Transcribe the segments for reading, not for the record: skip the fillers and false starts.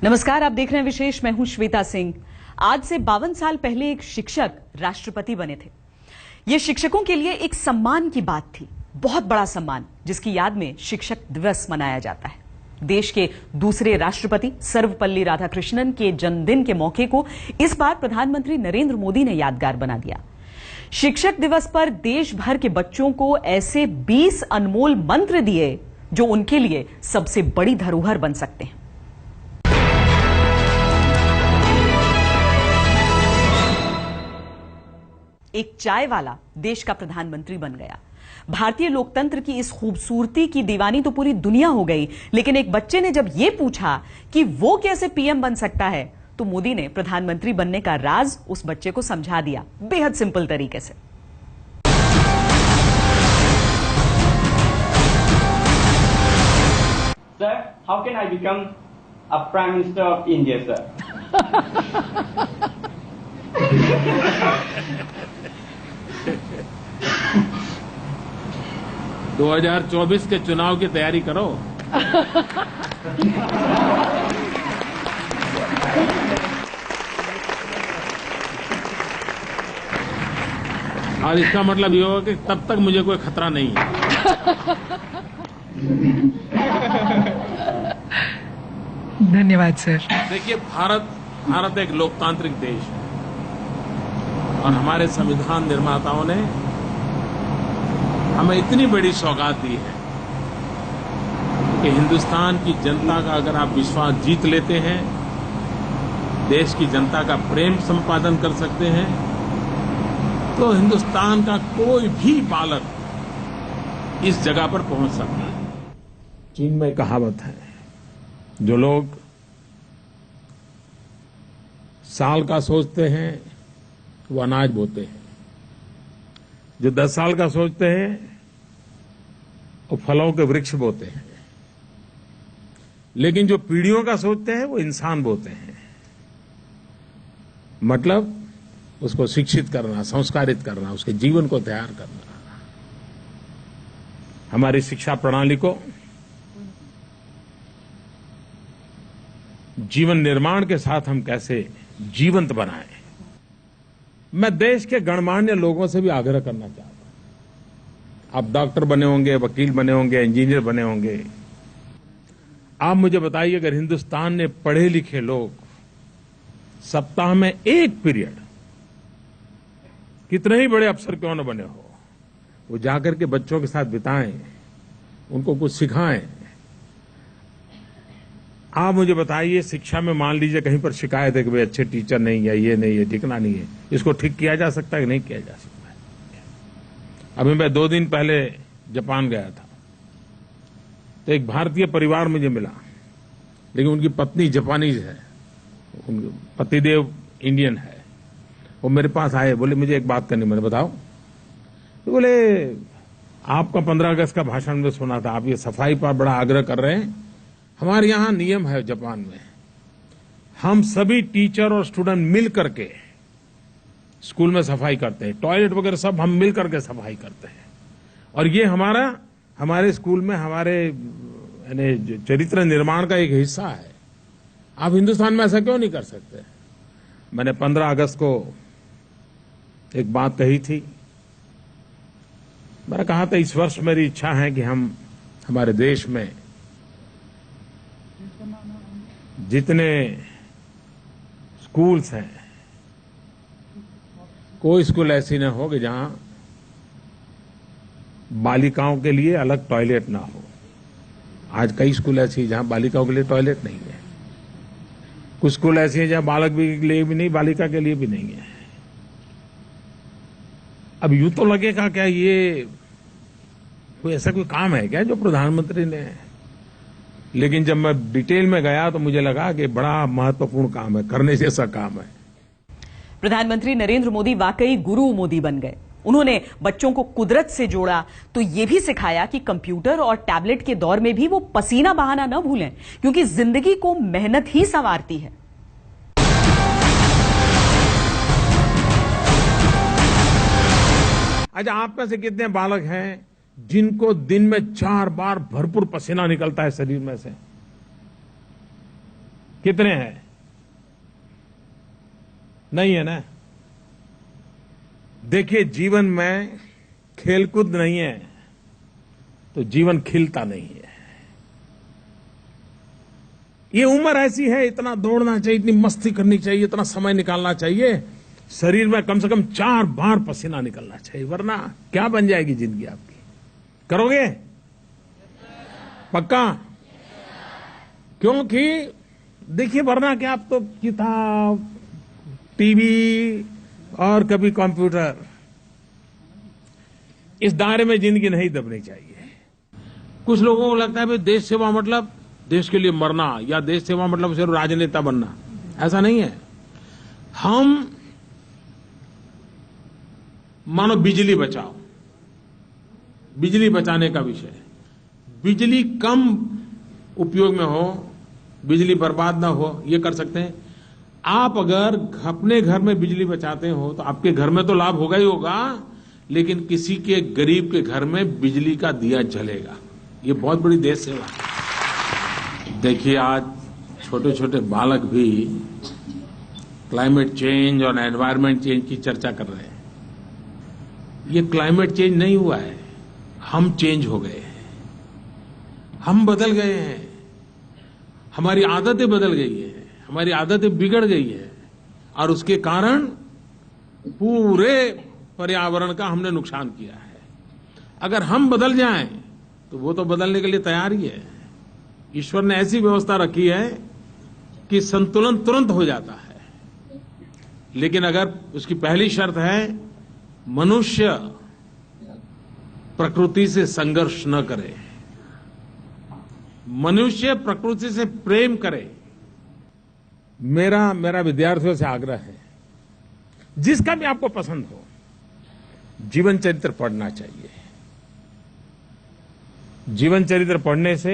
नमस्कार, आप देख रहे हैं विशेष। मैं हूं श्वेता सिंह। आज से 52 साल पहले एक शिक्षक राष्ट्रपति बने थे। यह शिक्षकों के लिए एक सम्मान की बात थी, बहुत बड़ा सम्मान, जिसकी याद में शिक्षक दिवस मनाया जाता है। देश के दूसरे राष्ट्रपति सर्वपल्ली राधाकृष्णन के जन्मदिन के मौके को इस बार प्रधानमंत्री नरेंद्र मोदी ने यादगार बना दिया। शिक्षक दिवस पर देश भर के बच्चों को ऐसे 20 अनमोल मंत्र दिए जो उनके लिए सबसे बड़ी धरोहर बन सकते हैं। एक चाय वाला देश का प्रधानमंत्री बन गया। भारतीय लोकतंत्र की इस खूबसूरती की दीवानी तो पूरी दुनिया हो गई, लेकिन एक बच्चे ने जब यह पूछा कि वो कैसे पीएम बन सकता है, तो मोदी ने प्रधानमंत्री बनने का राज उस बच्चे को समझा दिया, बेहद सिंपल तरीके से। Sir, how can I become a Prime Minister of India, sir? 2024 के चुनाव की तैयारी करो। और इसका मतलब ये होगा कि तब तक मुझे कोई खतरा नहीं है। धन्यवाद सर। देखिए, भारत एक लोकतांत्रिक देश है और हमारे संविधान निर्माताओं ने हमें इतनी बड़ी सौगात दी है कि हिंदुस्तान की जनता का अगर आप विश्वास जीत लेते हैं, देश की जनता का प्रेम संपादन कर सकते हैं, तो हिंदुस्तान का कोई भी बालक इस जगह पर पहुंच सकता है। चीन में कहावत है, जो लोग साल का सोचते हैं वो अनाज बोते हैं, जो 10 साल का सोचते हैं वो फलों के वृक्ष बोते हैं, लेकिन जो पीढ़ियों का सोचते हैं वो इंसान बोते हैं। मतलब उसको शिक्षित करना, संस्कारित करना, उसके जीवन को तैयार करना। हमारी शिक्षा प्रणाली को जीवन निर्माण के साथ हम कैसे जीवंत बनाएं, मैं देश के गणमान्य लोगों से भी आग्रह करना चाहता हूं। आप डॉक्टर बने होंगे, वकील बने होंगे, इंजीनियर बने होंगे। आप मुझे बताइए, अगर हिंदुस्तान ने पढ़े लिखे लोग सप्ताह में एक पीरियड, कितने ही बड़े अफसर क्यों न बने हो, वो जाकर के बच्चों के साथ बिताएं, उनको कुछ सिखाएं। आप मुझे बताइए, शिक्षा में मान लीजिए कहीं पर शिकायत है कि भाई अच्छे टीचर नहीं है, ये नहीं है, ठिकाना नहीं है, इसको ठीक किया जा सकता है कि नहीं किया जा सकता है। अभी मैं 2 दिन पहले जापान गया था, तो एक भारतीय परिवार मुझे मिला, लेकिन उनकी पत्नी जापानीज है, उनके पतिदेव इंडियन है। वो मेरे पास आए, बोले मुझे एक बात करनी। मैंने बताओ। तो बोले आपका 15 अगस्त का भाषण में सुना था, आप ये सफाई पर बड़ा आग्रह कर रहे हैं। हमारे यहां नियम है जापान में, हम सभी टीचर और स्टूडेंट मिल करके स्कूल में सफाई करते हैं, टॉयलेट वगैरह सब हम मिल करके सफाई करते हैं, और ये हमारे स्कूल में हमारे यानी चरित्र निर्माण का एक हिस्सा है। आप हिंदुस्तान में ऐसा क्यों नहीं कर सकते? मैंने 15 अगस्त को एक बात कही थी। मैंने कहा था, इस वर्ष मेरी इच्छा है कि हम हमारे देश में जितने स्कूल्स हैं, कोई स्कूल ऐसी न हो कि जहां बालिकाओं के लिए अलग टॉयलेट ना हो। आज कई स्कूल ऐसी हैं जहां बालिकाओं के लिए टॉयलेट नहीं है, कुछ स्कूल ऐसे हैं जहां बालक के लिए भी नहीं, बालिका के लिए भी नहीं है। अब यूं तो लगेगा क्या ये कोई ऐसा कोई काम है क्या जो प्रधानमंत्री ने, लेकिन जब मैं डिटेल में गया तो मुझे लगा कि बड़ा महत्वपूर्ण काम है, करने जैसा काम है। प्रधानमंत्री नरेंद्र मोदी वाकई गुरु मोदी बन गए। उन्होंने बच्चों को कुदरत से जोड़ा, तो यह भी सिखाया कि कंप्यूटर और टैबलेट के दौर में भी वो पसीना बहाना न भूलें, क्योंकि जिंदगी को मेहनत ही संवारती है। अच्छा, आप में से कितने बालक हैं जिनको दिन में 4 बार भरपूर पसीना निकलता है शरीर में से? कितने हैं? नहीं है ना। देखिए, जीवन में खेलकूद नहीं है तो जीवन खिलता नहीं है। ये उम्र ऐसी है, इतना दौड़ना चाहिए, इतनी मस्ती करनी चाहिए, इतना समय निकालना चाहिए, शरीर में कम से कम 4 बार पसीना निकलना चाहिए, वरना क्या बन जाएगी जिंदगी आपकी। करोगे? पक्का? क्योंकि देखिए, वरना क्या, आप तो किताब, टीवी और कभी कंप्यूटर, इस दायरे में जिंदगी नहीं दबनी चाहिए। कुछ लोगों को लगता है भाई देश सेवा मतलब देश के लिए मरना, या देश सेवा मतलब सिर्फ राजनेता बनना। ऐसा नहीं है। हम मानो बिजली बचाओ, बिजली बचाने का विषय, बिजली कम उपयोग में हो, बिजली बर्बाद ना हो, ये कर सकते हैं। आप अगर अपने घर में बिजली बचाते हो तो आपके घर में तो लाभ होगा ही होगा, लेकिन किसी के गरीब के घर में बिजली का दिया जलेगा। ये बहुत बड़ी देश सेवा है। देखिए, आज छोटे छोटे बालक भी क्लाइमेट चेंज और एनवायरमेंट चेंज की चर्चा कर रहे हैं। ये क्लाइमेट चेंज नहीं हुआ है, हम चेंज हो गए हैं, हम बदल गए हैं, हमारी आदतें बदल गई हैं, हमारी आदतें बिगड़ गई है, और उसके कारण पूरे पर्यावरण का हमने नुकसान किया है। अगर हम बदल जाएं तो वो तो बदलने के लिए तैयार ही है। ईश्वर ने ऐसी व्यवस्था रखी है कि संतुलन तुरंत हो जाता है, लेकिन अगर उसकी पहली शर्त है मनुष्य प्रकृति से संघर्ष न करे, मनुष्य प्रकृति से प्रेम करे। मेरा विद्यार्थियों से आग्रह है, जिसका भी आपको पसंद हो, जीवन चरित्र पढ़ना चाहिए। जीवन चरित्र पढ़ने से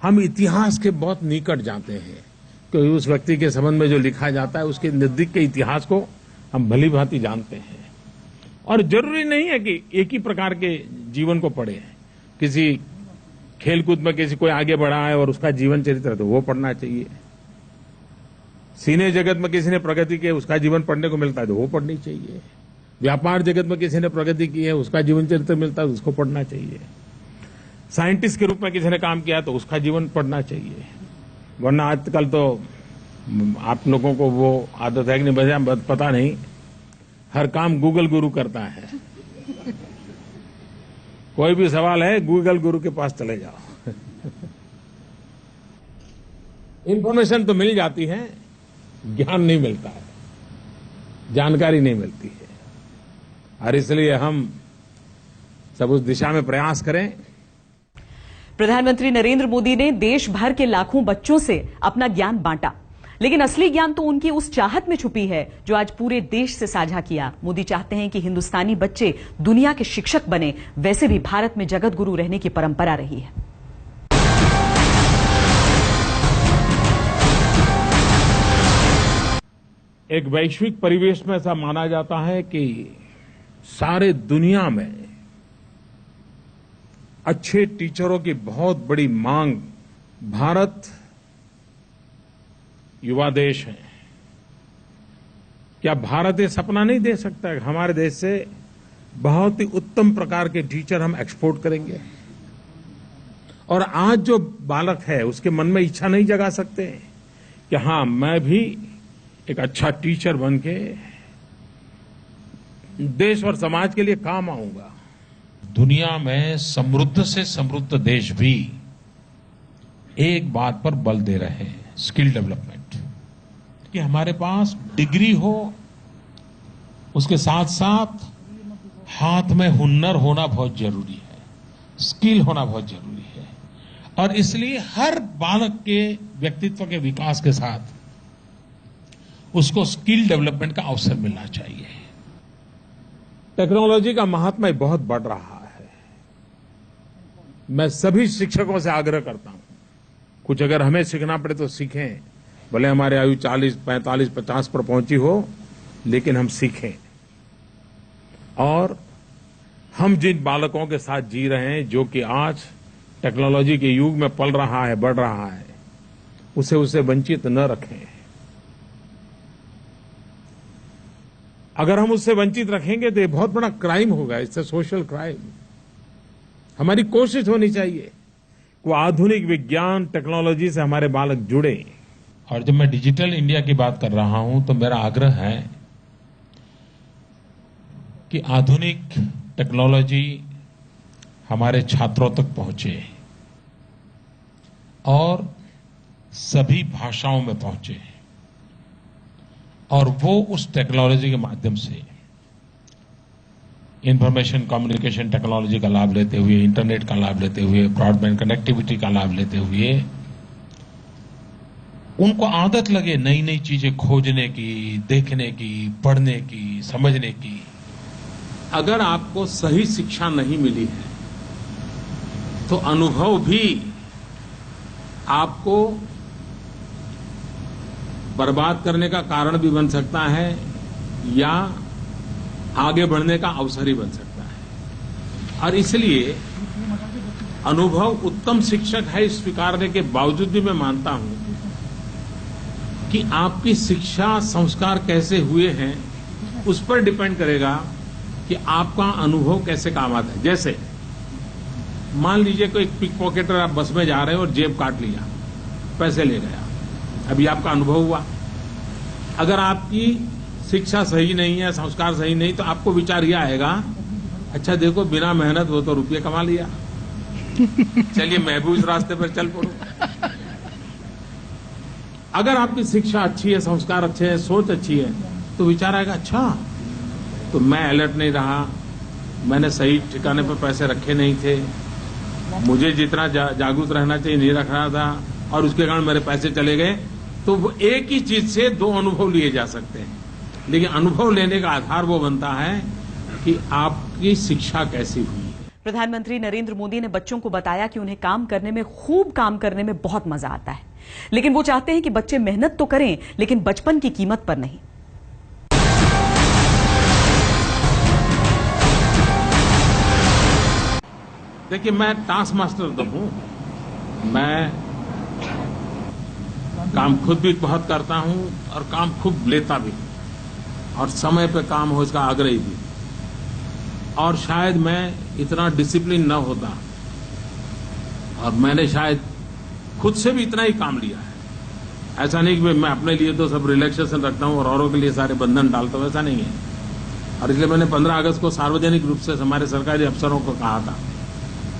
हम इतिहास के बहुत निकट जाते हैं, क्योंकि उस व्यक्ति के संबंध में जो लिखा जाता है उसके नजदीक के इतिहास को हम भली भांति जानते हैं। और जरूरी नहीं है कि एक ही प्रकार के जीवन को पढ़े। किसी खेलकूद में किसी कोई आगे बढ़ा है और उसका जीवन चरित्र तो वो पढ़ना चाहिए। सिने जगत में किसी ने प्रगति की है, उसका जीवन पढ़ने को मिलता है तो वो पढ़नी चाहिए। व्यापार जगत में किसी ने प्रगति की है, उसका जीवन चरित्र मिलता है, उसको पढ़ना चाहिए। साइंटिस्ट के रूप में किसी ने काम किया तो उसका जीवन पढ़ना चाहिए। वरना आजकल तो आप लोगों को वो आदत है कि नहीं, बस पता नहीं, हर काम गूगल गुरु करता है। कोई भी सवाल है गूगल गुरु के पास चले जाओ। इंफॉर्मेशन तो मिल जाती है, ज्ञान नहीं मिलता है, जानकारी नहीं मिलती है। और इसलिए हम सब उस दिशा में प्रयास करें। प्रधानमंत्री नरेंद्र मोदी ने देश भर के लाखों बच्चों से अपना ज्ञान बांटा, लेकिन असली ज्ञान तो उनकी उस चाहत में छुपी है जो आज पूरे देश से साझा किया। मोदी चाहते हैं कि हिंदुस्तानी बच्चे दुनिया के शिक्षक बने। वैसे भी भारत में जगत गुरु रहने की परंपरा रही है। एक वैश्विक परिवेश में ऐसा माना जाता है कि सारे दुनिया में अच्छे टीचरों की बहुत बड़ी मांग। भारत युवा देश है, क्या भारत ये सपना नहीं दे सकता है हमारे देश से बहुत ही उत्तम प्रकार के टीचर हम एक्सपोर्ट करेंगे? और आज जो बालक है उसके मन में इच्छा नहीं जगा सकते कि हाँ, मैं भी एक अच्छा टीचर बनके देश और समाज के लिए काम आऊंगा। दुनिया में समृद्ध से समृद्ध देश भी एक बात पर बल दे रहे हैं, स्किल डेवलपमेंट, कि हमारे पास डिग्री हो, उसके साथ साथ हाथ में हुनर होना बहुत जरूरी है, स्किल होना बहुत जरूरी है। और इसलिए हर बालक के व्यक्तित्व के विकास के साथ उसको स्किल डेवलपमेंट का अवसर मिलना चाहिए। टेक्नोलॉजी का महात्म्य बहुत बढ़ रहा है। मैं सभी शिक्षकों से आग्रह करता हूं, कुछ अगर हमें सीखना पड़े तो सीखें, भले हमारे आयु 40, 45, 50 पर पहुंची हो, लेकिन हम सीखें। और हम जिन बालकों के साथ जी रहे हैं, जो कि आज टेक्नोलॉजी के युग में पल रहा है, बढ़ रहा है, उसे उससे वंचित न रखें। अगर हम उससे वंचित रखेंगे तो ये बहुत बड़ा क्राइम होगा, इससे सोशल क्राइम। हमारी कोशिश होनी चाहिए कि आधुनिक विज्ञान टेक्नोलॉजी से हमारे बालक जुड़े। और जब मैं डिजिटल इंडिया की बात कर रहा हूं तो मेरा आग्रह है कि आधुनिक टेक्नोलॉजी हमारे छात्रों तक पहुंचे और सभी भाषाओं में पहुंचे, और वो उस टेक्नोलॉजी के माध्यम से इंफॉर्मेशन कम्युनिकेशन टेक्नोलॉजी का लाभ लेते हुए, इंटरनेट का लाभ लेते हुए, ब्रॉडबैंड कनेक्टिविटी का लाभ लेते हुए उनको आदत लगे नई नई चीजें खोजने की, देखने की, पढ़ने की, समझने की। अगर आपको सही शिक्षा नहीं मिली है तो अनुभव भी आपको बर्बाद करने का कारण भी बन सकता है या आगे बढ़ने का अवसर ही बन सकता है। और इसलिए अनुभव उत्तम शिक्षक है इस स्वीकारने के बावजूद भी मैं मानता हूं कि आपकी शिक्षा संस्कार कैसे हुए हैं उस पर डिपेंड करेगा कि आपका अनुभव कैसे काम आता है। जैसे मान लीजिए कोई पिक पॉकेटर, आप बस में जा रहे हो और जेब काट लिया, पैसे ले गया, अभी आपका अनुभव हुआ। अगर आपकी शिक्षा सही नहीं है, संस्कार सही नहीं, तो आपको विचार यह आएगा, अच्छा देखो बिना मेहनत वो तो रुपये कमा लिया, चलिए मैं भी उस रास्ते पर चल पड़ूं। अगर आपकी शिक्षा अच्छी है, संस्कार अच्छे हैं, सोच अच्छी है, तो विचार आएगा, अच्छा तो मैं अलर्ट नहीं रहा, मैंने सही ठिकाने पर पैसे रखे नहीं थे, मुझे जितना जागरूक रहना चाहिए नहीं रख रहा था, और उसके कारण मेरे पैसे चले गए। तो वो एक ही चीज से दो अनुभव लिए जा सकते हैं, लेकिन अनुभव लेने का आधार वो बनता है कि आपकी शिक्षा कैसी हुई है। प्रधानमंत्री नरेंद्र मोदी ने बच्चों को बताया कि उन्हें काम करने में, खूब काम करने में बहुत मजा आता है, लेकिन वो चाहते हैं कि बच्चे मेहनत तो करें लेकिन बचपन की कीमत पर नहीं। देखिए, मैं टास्क मास्टर तो हूं, मैं काम खुद भी बहुत करता हूं और काम खूब लेता भी, और समय पे काम हो इसका आग्रही भी। और शायद मैं इतना डिसिप्लिन न होता, और मैंने शायद खुद से भी इतना ही काम लिया है। ऐसा नहीं कि मैं अपने लिए तो सब रिलैक्सेशन रखता हूं और औरों के लिए सारे बंधन डालता हूं, ऐसा नहीं है। और इसलिए मैंने 15 अगस्त को सार्वजनिक रूप से हमारे सरकारी अफसरों को कहा था,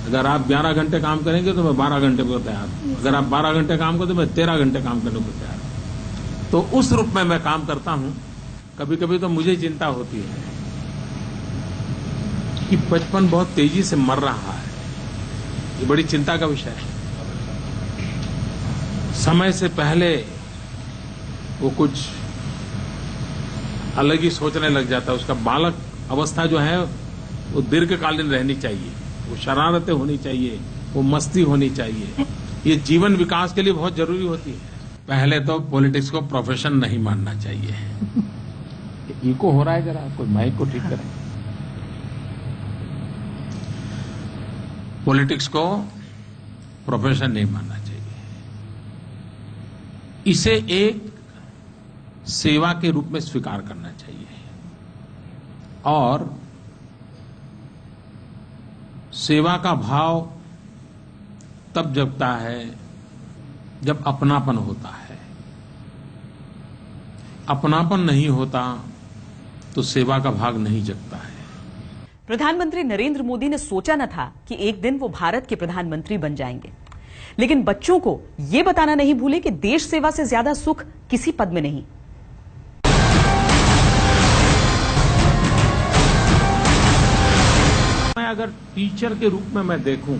अगर आप 11 घंटे काम करेंगे तो मैं 12 घंटे को तैयार हूं, अगर आप 12 घंटे काम करें तो मैं 13 घंटे काम करने को तैयार हूं। तो उस रूप में मैं काम करता हूं। कभी कभी तो मुझे चिंता होती है कि बचपन बहुत तेजी से मर रहा है, ये बड़ी चिंता का विषय है। समय से पहले वो कुछ अलग ही सोचने लग जाता है। उसका बालक अवस्था जो है वो दीर्घकालीन रहनी चाहिए, वो शरारतें होनी चाहिए, वो मस्ती होनी चाहिए, ये जीवन विकास के लिए बहुत जरूरी होती है। पहले तो पॉलिटिक्स को प्रोफेशन नहीं मानना चाहिए। इको हो रहा है, जरा कोई माइक को ठीक करें। पॉलिटिक्स को प्रोफेशन नहीं मानना चाहिए, इसे एक सेवा के रूप में स्वीकार करना चाहिए। और सेवा का भाव तब जगता है जब अपनापन होता है। अपनापन नहीं होता तो सेवा का भाग नहीं जगता है। प्रधानमंत्री नरेंद्र मोदी ने सोचा न था कि एक दिन वो भारत के प्रधानमंत्री बन जाएंगे, लेकिन बच्चों को ये बताना नहीं भूले कि देश सेवा से ज्यादा सुख किसी पद में नहीं। मैं अगर टीचर के रूप में मैं देखूं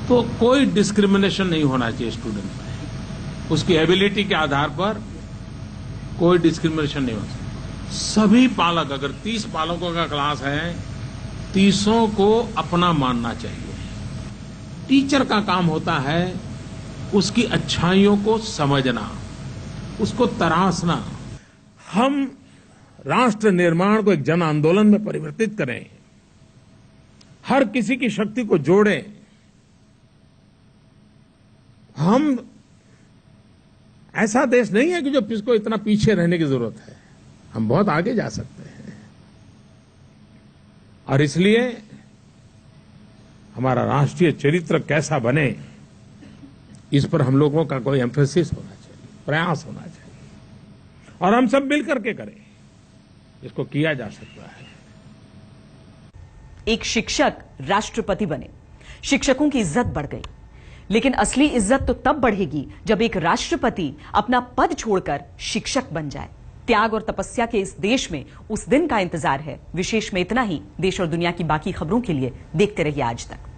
तो कोई डिस्क्रिमिनेशन नहीं होना चाहिए स्टूडेंट में। उसकी एबिलिटी के आधार पर कोई डिस्क्रिमिनेशन नहीं हो सकता। सभी पालक, अगर 30 पालकों का क्लास है, 30 को अपना मानना चाहिए। टीचर का काम होता है उसकी अच्छाइयों को समझना, उसको तराशना। हम राष्ट्र निर्माण को एक जन आंदोलन में परिवर्तित करें, हर किसी की शक्ति को जोड़ें, हम ऐसा देश नहीं है कि जो इसको इतना पीछे रहने की जरूरत है। हम बहुत आगे जा सकते हैं और इसलिए हमारा राष्ट्रीय चरित्र कैसा बने, इस पर हम लोगों का कोई एम्फेसिस होना चाहिए, प्रयास होना चाहिए और हम सब मिलकर के करें। इसको किया जा सकता है। एक शिक्षक राष्ट्रपति बने, शिक्षकों की इज्जत बढ़ गई, लेकिन असली इज्जत तो तब बढ़ेगी जब एक राष्ट्रपति अपना पद छोड़कर शिक्षक बन जाए। त्याग और तपस्या के इस देश में उस दिन का इंतजार है। विशेष में इतना ही। देश और दुनिया की बाकी खबरों के लिए देखते रहिए आज तक।